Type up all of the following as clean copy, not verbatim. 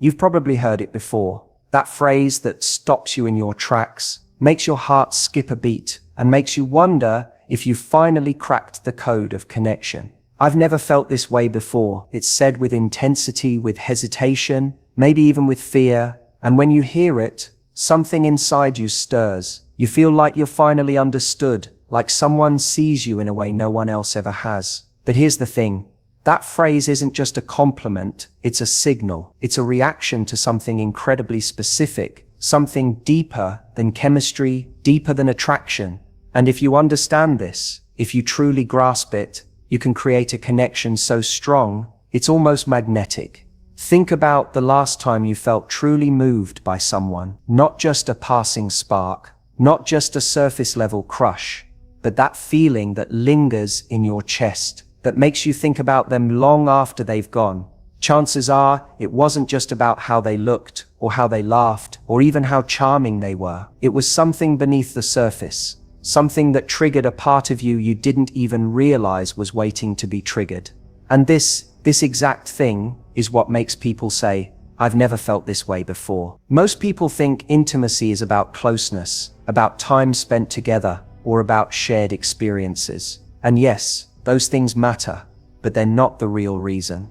You've probably heard it before. That phrase that stops you in your tracks, makes your heart skip a beat, and makes you wonder if you've finally cracked the code of connection. I've never felt this way before. It's said with intensity, with hesitation, maybe even with fear, and when you hear it, something inside you stirs. You feel like you're finally understood, like someone sees you in a way no one else ever has. But here's the thing. That phrase isn't just a compliment, it's a signal. It's a reaction to something incredibly specific, something deeper than chemistry, deeper than attraction. And if you understand this, if you truly grasp it, you can create a connection so strong, it's almost magnetic. Think about the last time you felt truly moved by someone. Not just a passing spark, not just a surface level crush, but that feeling that lingers in your chest, that makes you think about them long after they've gone. Chances are, it wasn't just about how they looked, or how they laughed, or even how charming they were. It was something beneath the surface, something that triggered a part of you you didn't even realize was waiting to be triggered. And this exact thing is what makes people say, I've never felt this way before. Most people think intimacy is about closeness, about time spent together, or about shared experiences. And yes, those things matter, but they're not the real reason.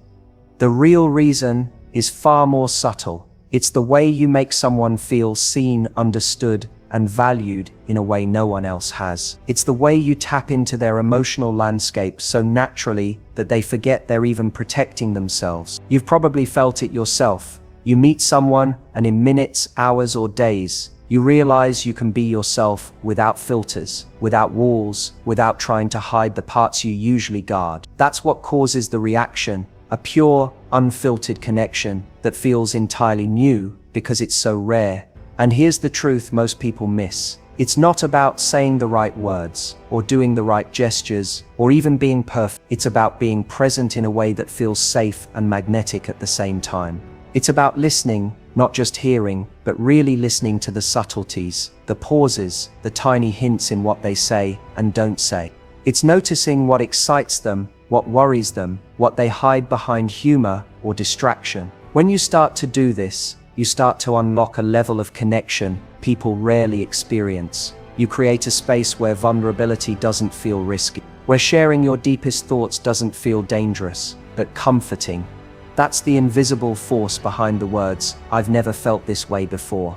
The real reason is far more subtle. It's the way you make someone feel seen, understood, and valued in a way no one else has. It's the way you tap into their emotional landscape so naturally that they forget they're even protecting themselves. You've probably felt it yourself. You meet someone, and in minutes, hours, or days, you realize you can be yourself without filters, without walls, without trying to hide the parts you usually guard. That's what causes the reaction, a pure, unfiltered connection that feels entirely new because it's so rare. And here's the truth most people miss. It's not about saying the right words, or doing the right gestures, or even being perfect. It's about being present in a way that feels safe and magnetic at the same time. It's about listening, not just hearing, but really listening to the subtleties, the pauses, the tiny hints in what they say and don't say. It's noticing what excites them, what worries them, what they hide behind humor or distraction. When you start to do this, you start to unlock a level of connection people rarely experience. You create a space where vulnerability doesn't feel risky, where sharing your deepest thoughts doesn't feel dangerous, but comforting. That's the invisible force behind the words, I've never felt this way before.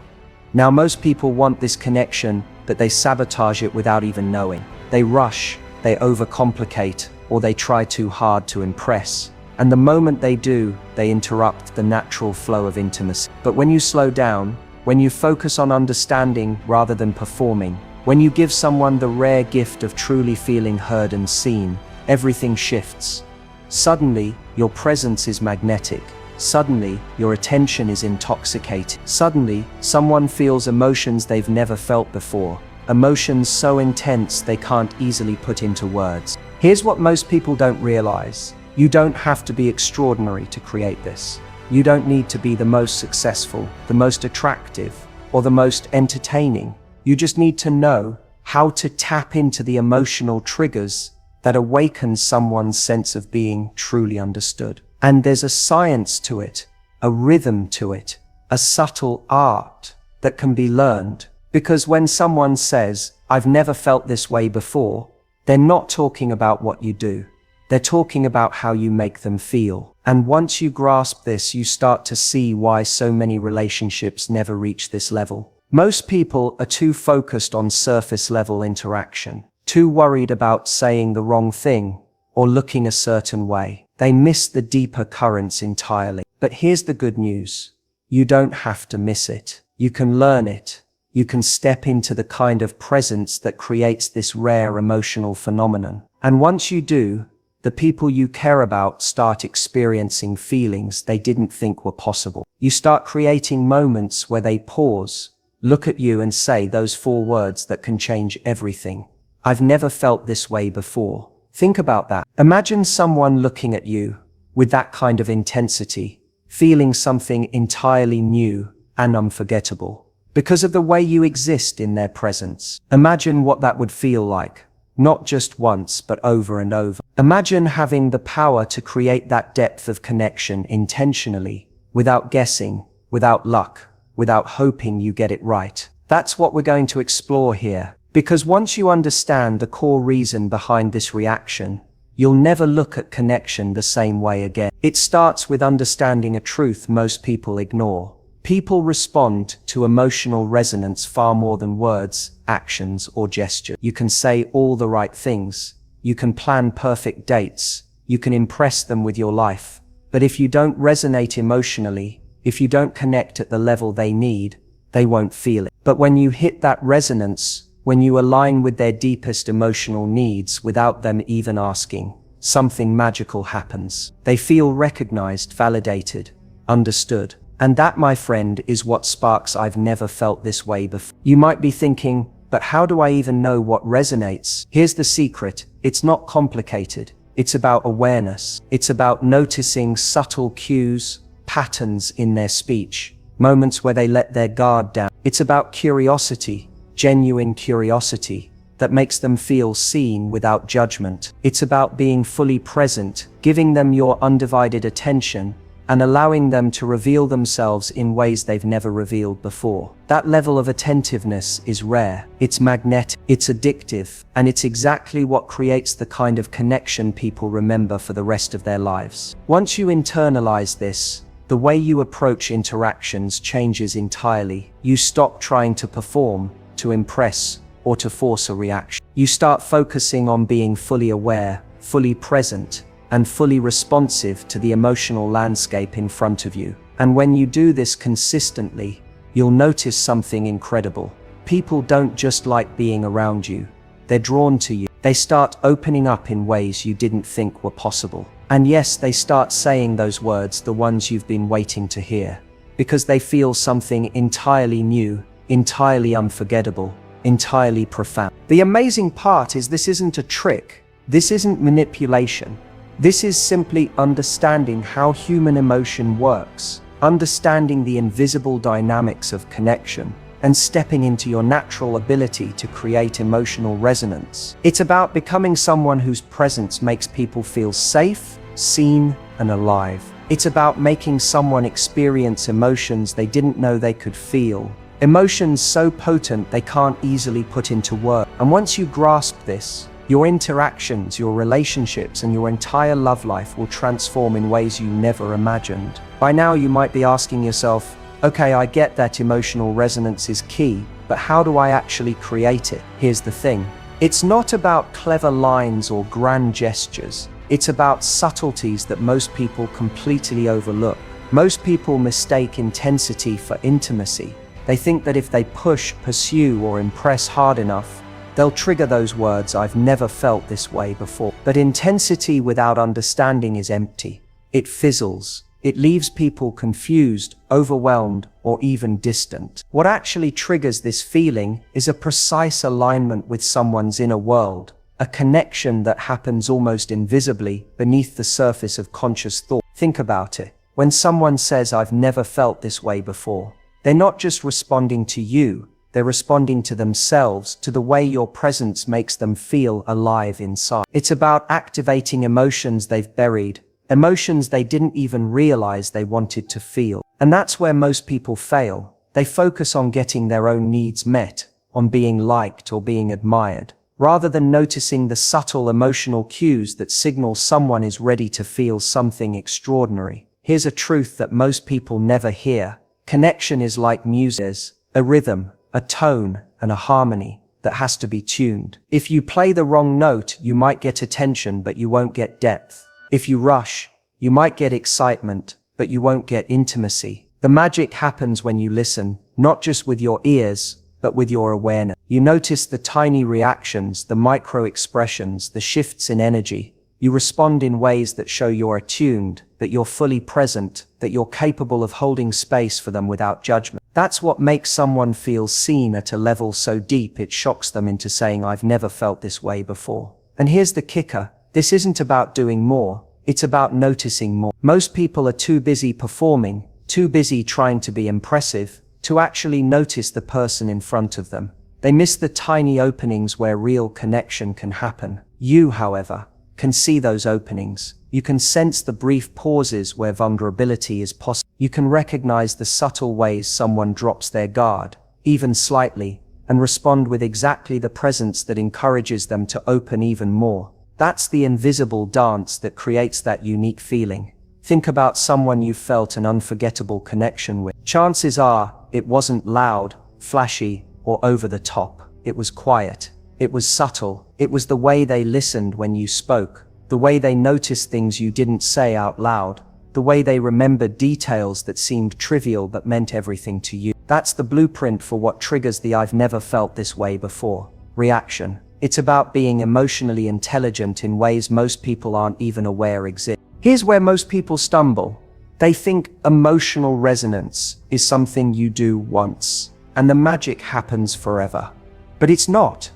Now, most people want this connection, but they sabotage it without even knowing. They rush, they overcomplicate, or they try too hard to impress. And the moment they do, they interrupt the natural flow of intimacy. But when you slow down, when you focus on understanding rather than performing, when you give someone the rare gift of truly feeling heard and seen, everything shifts. Suddenly, your presence is magnetic. Suddenly, your attention is intoxicating. Suddenly, someone feels emotions they've never felt before. Emotions so intense they can't easily put into words. Here's what most people don't realize. You don't have to be extraordinary to create this. You don't need to be the most successful, the most attractive, or the most entertaining. You just need to know how to tap into the emotional triggers that awakens someone's sense of being truly understood. And there's a science to it, a rhythm to it, a subtle art that can be learned. Because when someone says, I've never felt this way before, they're not talking about what you do. They're talking about how you make them feel. And once you grasp this, you start to see why so many relationships never reach this level. Most people are too focused on surface level interaction, too worried about saying the wrong thing or looking a certain way. They miss the deeper currents entirely. But here's the good news. You don't have to miss it. You can learn it. You can step into the kind of presence that creates this rare emotional phenomenon. And once you do, the people you care about start experiencing feelings they didn't think were possible. You start creating moments where they pause, look at you and say those 4 words that can change everything. I've never felt this way before. Think about that. Imagine someone looking at you with that kind of intensity, feeling something entirely new and unforgettable because of the way you exist in their presence. Imagine what that would feel like, not just once, but over and over. Imagine having the power to create that depth of connection intentionally, without guessing, without luck, without hoping you get it right. That's what we're going to explore here. Because once you understand the core reason behind this reaction, you'll never look at connection the same way again. It starts with understanding a truth most people ignore. People respond to emotional resonance far more than words, actions, or gestures. You can say all the right things. You can plan perfect dates. You can impress them with your life. But if you don't resonate emotionally, if you don't connect at the level they need, they won't feel it. But when you hit that resonance, when you align with their deepest emotional needs without them even asking, something magical happens. They feel recognized, validated, understood. And that, my friend, is what sparks "I've never felt this way before." You might be thinking, but how do I even know what resonates? Here's the secret. It's not complicated. It's about awareness. It's about noticing subtle cues, patterns in their speech, moments where they let their guard down. It's about curiosity, genuine curiosity, that makes them feel seen without judgment. It's about being fully present, giving them your undivided attention, and allowing them to reveal themselves in ways they've never revealed before. That level of attentiveness is rare, it's magnetic, it's addictive, and it's exactly what creates the kind of connection people remember for the rest of their lives. Once you internalize this, the way you approach interactions changes entirely. You stop trying to perform, to impress, or to force a reaction. You start focusing on being fully aware, fully present, and fully responsive to the emotional landscape in front of you. And when you do this consistently, you'll notice something incredible. People don't just like being around you, they're drawn to you. They start opening up in ways you didn't think were possible. And yes, they start saying those words, the ones you've been waiting to hear, because they feel something entirely new, entirely unforgettable, entirely profound. The amazing part is this isn't a trick. This isn't manipulation. This is simply understanding how human emotion works, understanding the invisible dynamics of connection, and stepping into your natural ability to create emotional resonance. It's about becoming someone whose presence makes people feel safe, seen, and alive. It's about making someone experience emotions they didn't know they could feel. Emotions so potent they can't easily put into words. And once you grasp this, your interactions, your relationships, and your entire love life will transform in ways you never imagined. By now you might be asking yourself, okay, I get that emotional resonance is key, but how do I actually create it? Here's the thing. It's not about clever lines or grand gestures. It's about subtleties that most people completely overlook. Most people mistake intensity for intimacy. They think that if they push, pursue, or impress hard enough, they'll trigger those words, "I've never felt this way before." But intensity without understanding is empty. It fizzles. It leaves people confused, overwhelmed, or even distant. What actually triggers this feeling is a precise alignment with someone's inner world, a connection that happens almost invisibly beneath the surface of conscious thought. Think about it. When someone says, "I've never felt this way before," they're not just responding to you, they're responding to themselves, to the way your presence makes them feel alive inside. It's about activating emotions they've buried, emotions they didn't even realize they wanted to feel. And that's where most people fail. They focus on getting their own needs met, on being liked or being admired, rather than noticing the subtle emotional cues that signal someone is ready to feel something extraordinary. Here's a truth that most people never hear. Connection is like music, a rhythm, a tone, and a harmony that has to be tuned. If you play the wrong note, you might get attention, but you won't get depth. If you rush, you might get excitement, but you won't get intimacy. The magic happens when you listen, not just with your ears, but with your awareness. You notice the tiny reactions, the micro expressions, the shifts in energy. You respond in ways that show you're attuned, that you're fully present, that you're capable of holding space for them without judgment. That's what makes someone feel seen at a level so deep it shocks them into saying, "I've never felt this way before." And here's the kicker. This isn't about doing more. It's about noticing more. Most people are too busy performing, too busy trying to be impressive, to actually notice the person in front of them. They miss the tiny openings where real connection can happen. You, however, can see those openings. You can sense the brief pauses where vulnerability is possible. You can recognize the subtle ways someone drops their guard, even slightly, and respond with exactly the presence that encourages them to open even more. That's the invisible dance that creates that unique feeling. Think about someone you felt an unforgettable connection with. Chances are, it wasn't loud, flashy, or over the top. It was quiet. It was subtle. It was the way they listened when you spoke, the way they noticed things you didn't say out loud, the way they remembered details that seemed trivial but meant everything to you. That's the blueprint for what triggers the "I've never felt this way before" reaction. It's about being emotionally intelligent in ways most people aren't even aware exist. Here's where most people stumble. They think emotional resonance is something you do once, and the magic happens forever. But it's not.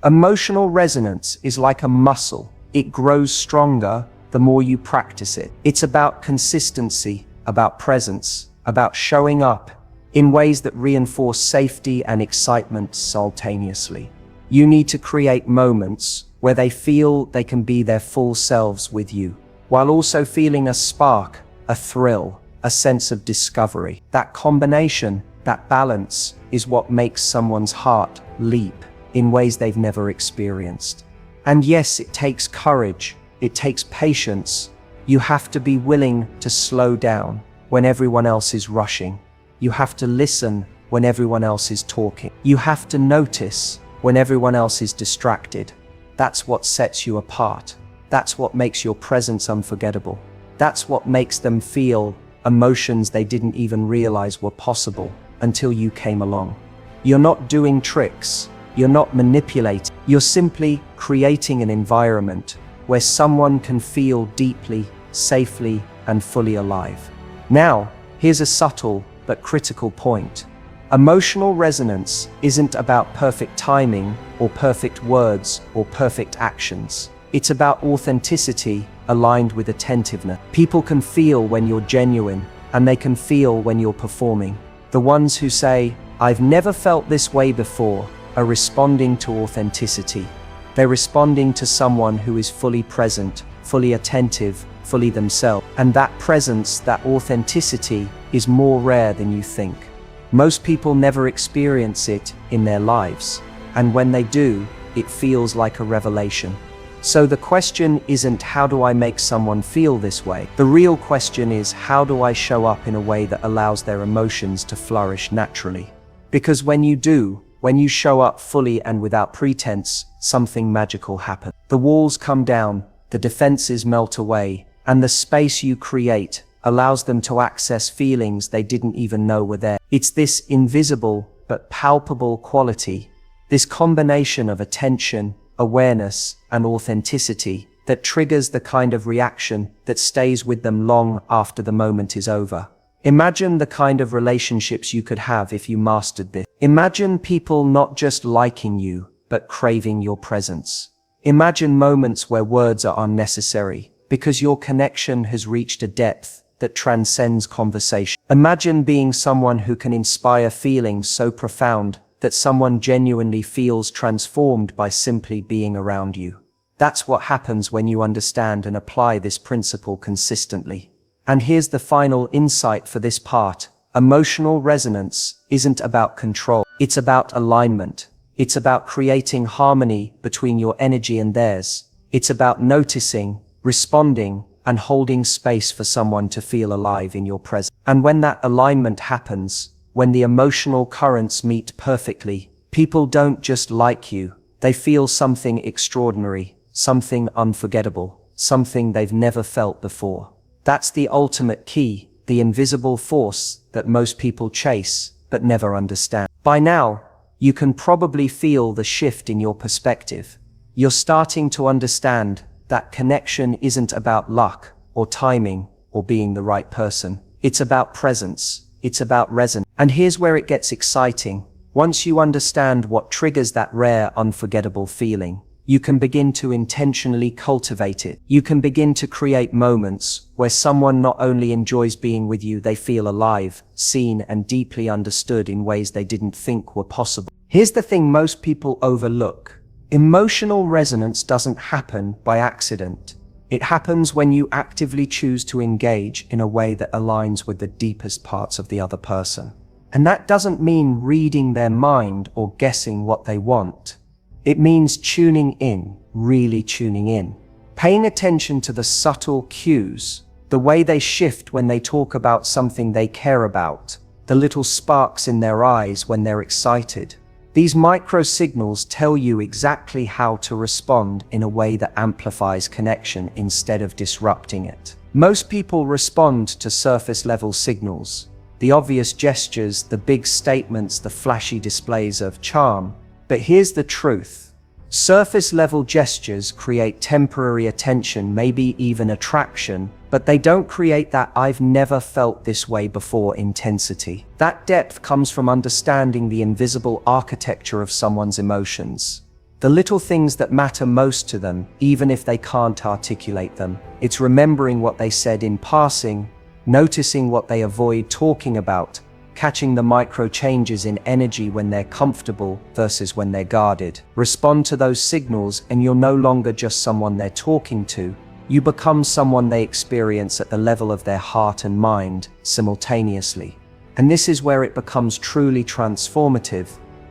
Emotional resonance is like a muscle. It grows stronger the more you practice it. It's about consistency, about presence, about showing up in ways that reinforce safety and excitement simultaneously. You need to create moments where they feel they can be their full selves with you, while also feeling a spark, a thrill, a sense of discovery. That combination, that balance, is what makes someone's heart leap in ways they've never experienced. And yes, it takes courage, it takes patience. You have to be willing to slow down when everyone else is rushing. You have to listen when everyone else is talking. You have to notice when everyone else is distracted. That's what sets you apart. That's what makes your presence unforgettable. That's what makes them feel emotions they didn't even realize were possible until you came along. You're not doing tricks. You're not manipulating. You're simply creating an environment where someone can feel deeply, safely, and fully alive. Now, here's a subtle but critical point. Emotional resonance isn't about perfect timing or perfect words or perfect actions. It's about authenticity aligned with attentiveness. People can feel when you're genuine, and they can feel when you're performing. The ones who say, "I've never felt this way before," are responding to authenticity. They're responding to someone who is fully present, fully attentive, fully themselves. And that presence, that authenticity, is more rare than you think. Most people never experience it in their lives, and when they do, it feels like a revelation. So the question isn't, how do I make someone feel this way? The real question is, how do I show up in a way that allows their emotions to flourish naturally? Because when you do, when you show up fully and without pretense, something magical happens. The walls come down, the defenses melt away, and the space you create allows them to access feelings they didn't even know were there. It's this invisible but palpable quality, this combination of attention, awareness, and authenticity that triggers the kind of reaction that stays with them long after the moment is over. Imagine the kind of relationships you could have if you mastered this. Imagine people not just liking you, but craving your presence. Imagine moments where words are unnecessary, because your connection has reached a depth that transcends conversation. Imagine being someone who can inspire feelings so profound that someone genuinely feels transformed by simply being around you. That's what happens when you understand and apply this principle consistently. And here's the final insight for this part. Emotional resonance isn't about control. It's about alignment. It's about creating harmony between your energy and theirs. It's about noticing, responding, and holding space for someone to feel alive in your presence. And when that alignment happens, when the emotional currents meet perfectly, people don't just like you, they feel something extraordinary, something unforgettable, something they've never felt before. That's the ultimate key, the invisible force that most people chase, but never understand. By now, you can probably feel the shift in your perspective. You're starting to understand that connection isn't about luck or timing or being the right person. It's about presence. It's about resonance. And here's where it gets exciting. Once you understand what triggers that rare, unforgettable feeling, you can begin to intentionally cultivate it. You can begin to create moments where someone not only enjoys being with you, they feel alive, seen, and deeply understood in ways they didn't think were possible. Here's the thing most people overlook. Emotional resonance doesn't happen by accident. It happens when you actively choose to engage in a way that aligns with the deepest parts of the other person. And that doesn't mean reading their mind or guessing what they want. It means tuning in, really tuning in. Paying attention to the subtle cues, the way they shift when they talk about something they care about, the little sparks in their eyes when they're excited. These micro signals tell you exactly how to respond in a way that amplifies connection instead of disrupting it. Most people respond to surface level signals, the obvious gestures, the big statements, the flashy displays of charm. But here's the truth. Surface level gestures create temporary attention, maybe even attraction, but they don't create that "I've never felt this way before" intensity. That depth comes from understanding the invisible architecture of someone's emotions. The little things that matter most to them, even if they can't articulate them. It's remembering what they said in passing, noticing what they avoid talking about, catching the micro changes in energy when they're comfortable versus when they're guarded. Respond to those signals and you're no longer just someone they're talking to. You become someone they experience at the level of their heart and mind simultaneously. And this is where it becomes truly transformative.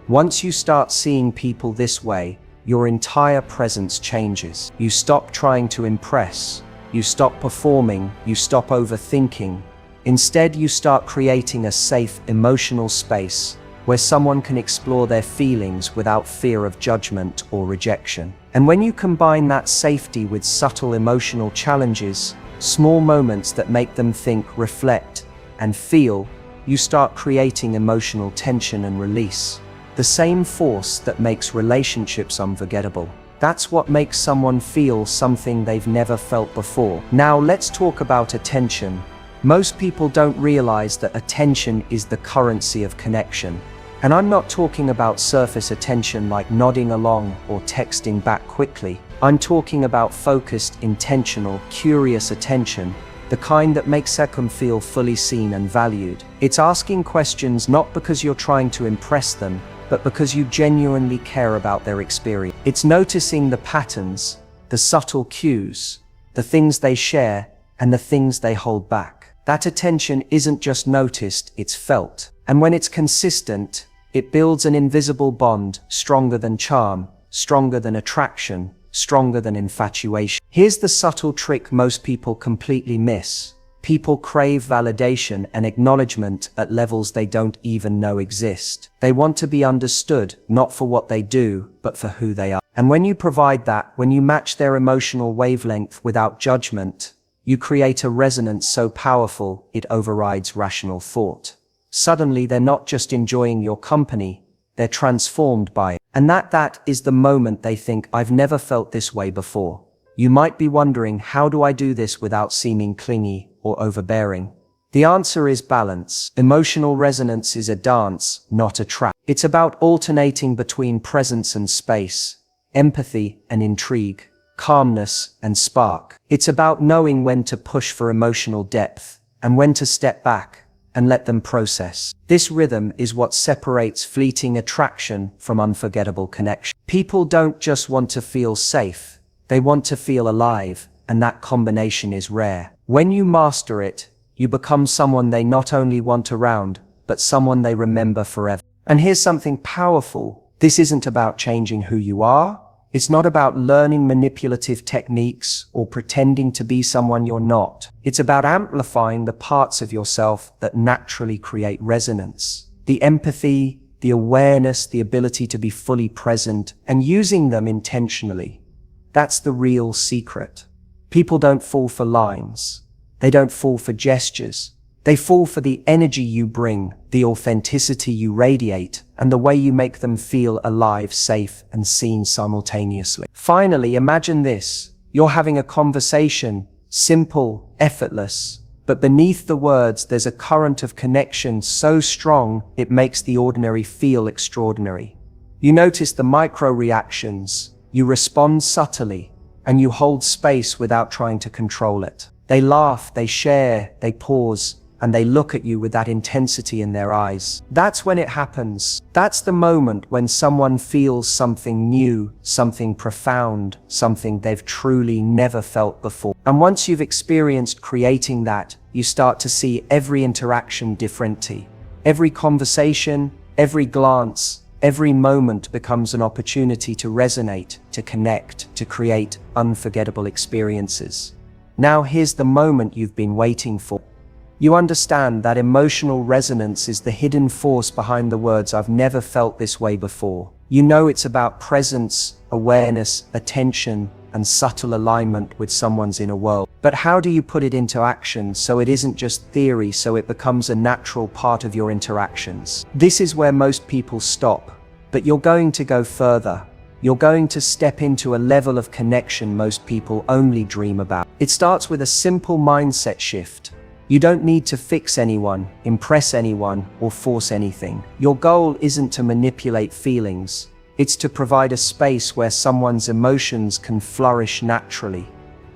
Once you start seeing people this way, your entire presence changes. You stop trying to impress. You stop performing. You stop overthinking. Instead, you start creating a safe, emotional space where someone can explore their feelings without fear of judgment or rejection. And when you combine that safety with subtle emotional challenges, small moments that make them think, reflect, and feel, you start creating emotional tension and release. The same force that makes relationships unforgettable. That's what makes someone feel something they've never felt before. Now let's talk about attention. Most people don't realize that attention is the currency of connection. And I'm not talking about surface attention like nodding along or texting back quickly. I'm talking about focused, intentional, curious attention, the kind that makes someone feel fully seen and valued. It's asking questions not because you're trying to impress them, but because you genuinely care about their experience. It's noticing the patterns, the subtle cues, the things they share, and the things they hold back. That attention isn't just noticed, it's felt. And when it's consistent, it builds an invisible bond, stronger than charm, stronger than attraction, stronger than infatuation. Here's the subtle trick most people completely miss. People crave validation and acknowledgement at levels they don't even know exist. They want to be understood, not for what they do, but for who they are. And when you provide that, when you match their emotional wavelength without judgment, you create a resonance so powerful it overrides rational thought. Suddenly, they're not just enjoying your company, they're transformed by it. And that is the moment they think, "I've never felt this way before." You might be wondering, how do I do this without seeming clingy or overbearing? The answer is balance. Emotional resonance is a dance, not a trap. It's about alternating between presence and space, empathy and intrigue, calmness and spark. It's about knowing when to push for emotional depth and when to step back and let them process. This rhythm is what separates fleeting attraction from unforgettable connection. People don't just want to feel safe, they want to feel alive, and that combination is rare. When you master it, you become someone they not only want around, but someone they remember forever. And here's something powerful. This isn't about changing who you are. It's not about learning manipulative techniques or pretending to be someone you're not. It's about amplifying the parts of yourself that naturally create resonance. The empathy, the awareness, the ability to be fully present, and using them intentionally. That's the real secret. People don't fall for lines. They don't fall for gestures. They fall for the energy you bring, the authenticity you radiate, and the way you make them feel alive, safe, and seen simultaneously. Finally, imagine this. You're having a conversation, simple, effortless, but beneath the words there's a current of connection so strong it makes the ordinary feel extraordinary. You notice the micro reactions, you respond subtly, and you hold space without trying to control it. They laugh, they share, they pause, and they look at you with that intensity in their eyes. That's when it happens. That's the moment when someone feels something new, something profound, something they've truly never felt before. And once you've experienced creating that, you start to see every interaction differently. Every conversation, every glance, every moment becomes an opportunity to resonate, to connect, to create unforgettable experiences. Now here's the moment you've been waiting for. You understand that emotional resonance is the hidden force behind the words "I've never felt this way before." You know it's about presence, awareness, attention, and subtle alignment with someone's inner world. But how do you put it into action so it isn't just theory, so it becomes a natural part of your interactions? This is where most people stop, but you're going to go further. You're going to step into a level of connection most people only dream about. It starts with a simple mindset shift. You don't need to fix anyone, impress anyone, or force anything. Your goal isn't to manipulate feelings. It's to provide a space where someone's emotions can flourish naturally.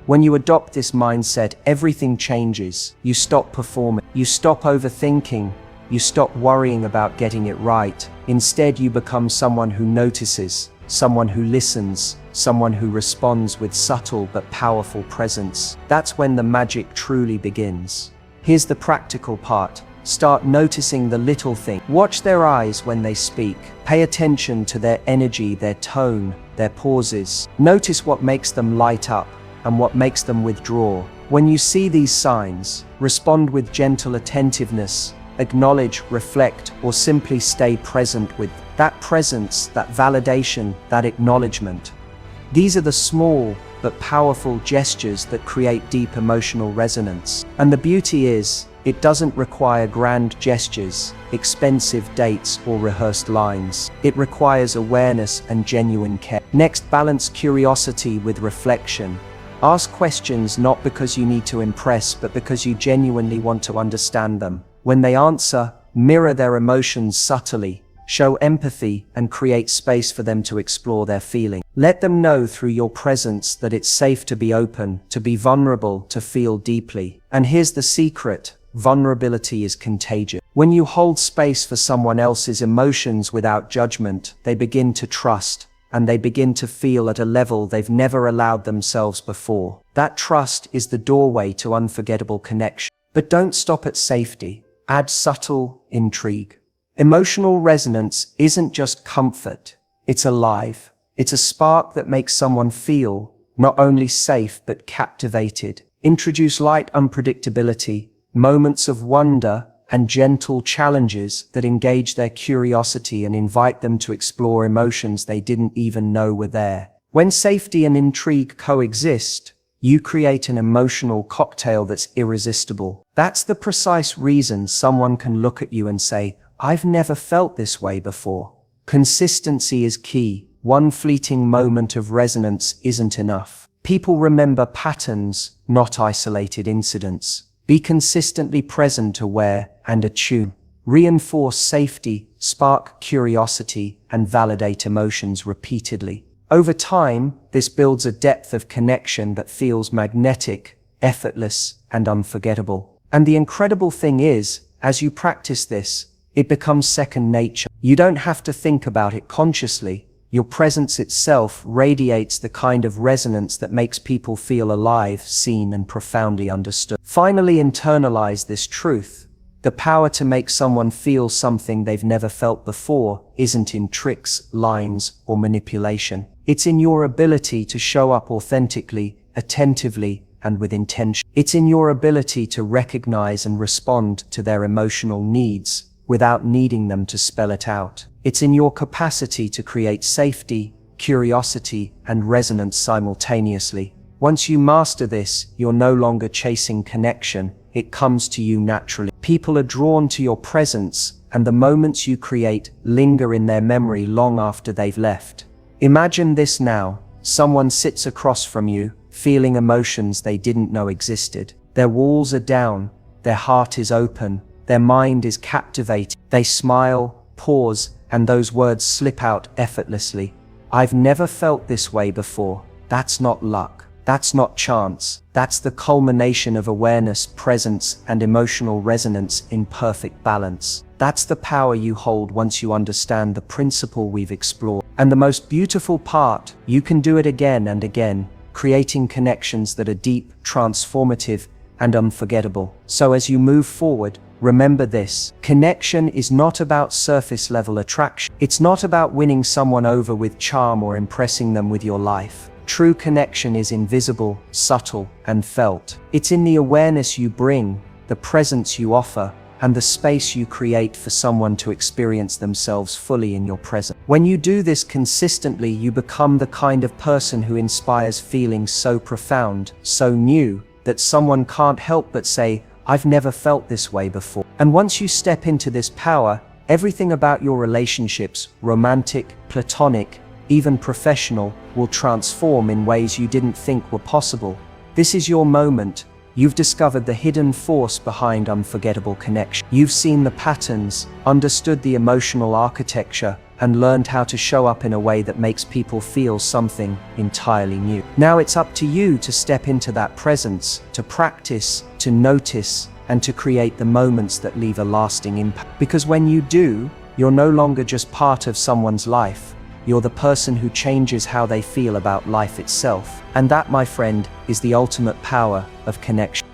When you adopt this mindset, everything changes. You stop performing. You stop overthinking. You stop worrying about getting it right. Instead, you become someone who notices, someone who listens, someone who responds with subtle but powerful presence. That's when the magic truly begins. Here's the practical part. Start noticing the little things. Watch their eyes when they speak. Pay attention to their energy, their tone, their pauses. Notice what makes them light up and what makes them withdraw. When you see these signs, respond with gentle attentiveness. Acknowledge, reflect, or simply stay present with that presence, that validation, that acknowledgement. These are the small but powerful gestures that create deep emotional resonance. And the beauty is, it doesn't require grand gestures, expensive dates, or rehearsed lines. It requires awareness and genuine care. Next, balance curiosity with reflection. Ask questions not because you need to impress, but because you genuinely want to understand them. When they answer, mirror their emotions subtly. Show empathy and create space for them to explore their feelings. Let them know through your presence that it's safe to be open, to be vulnerable, to feel deeply. And here's the secret: vulnerability is contagious. When you hold space for someone else's emotions without judgment, they begin to trust, and they begin to feel at a level they've never allowed themselves before. That trust is the doorway to unforgettable connection. But don't stop at safety. Add subtle intrigue. Emotional resonance isn't just comfort, it's alive. It's a spark that makes someone feel not only safe but captivated. Introduce light unpredictability, moments of wonder, and gentle challenges that engage their curiosity and invite them to explore emotions they didn't even know were there. When safety and intrigue coexist, you create an emotional cocktail that's irresistible. That's the precise reason someone can look at you and say, "I've never felt this way before." Consistency is key. One fleeting moment of resonance isn't enough. People remember patterns, not isolated incidents. Be consistently present, aware, and attuned. Reinforce safety, spark curiosity, and validate emotions repeatedly. Over time, this builds a depth of connection that feels magnetic, effortless, and unforgettable. And the incredible thing is, as you practice this, it becomes second nature. You don't have to think about it consciously. Your presence itself radiates the kind of resonance that makes people feel alive, seen, and profoundly understood. Finally, internalize this truth. The power to make someone feel something they've never felt before isn't in tricks, lines, or manipulation. It's in your ability to show up authentically, attentively, and with intention. It's in your ability to recognize and respond to their emotional needs without needing them to spell it out. It's in your capacity to create safety, curiosity, and resonance simultaneously. Once you master this, you're no longer chasing connection. It comes to you naturally. People are drawn to your presence, and the moments you create linger in their memory long after they've left. Imagine this now. Someone sits across from you, feeling emotions they didn't know existed. Their walls are down, their heart is open, their mind is captivated. They smile, pause, and those words slip out effortlessly. "I've never felt this way before." That's not luck. That's not chance. That's the culmination of awareness, presence, and emotional resonance in perfect balance. That's the power you hold once you understand the principle we've explored. And the most beautiful part, you can do it again and again, creating connections that are deep, transformative, and unforgettable. So as you move forward, remember this: connection is not about surface level attraction. It's not about winning someone over with charm or impressing them with your life. True connection is invisible, subtle, and felt. It's in the awareness you bring, the presence you offer, and the space you create for someone to experience themselves fully in your presence. When you do this consistently, you become the kind of person who inspires feelings so profound, so new, that someone can't help but say, "I've never felt this way before." And once you step into this power, everything about your relationships, romantic, platonic, even professional, will transform in ways you didn't think were possible. This is your moment. You've discovered the hidden force behind unforgettable connection. You've seen the patterns, understood the emotional architecture, and learned how to show up in a way that makes people feel something entirely new. Now it's up to you to step into that presence, to practice, to notice, and to create the moments that leave a lasting impact. Because when you do, you're no longer just part of someone's life. You're the person who changes how they feel about life itself. And that, my friend, is the ultimate power of connection.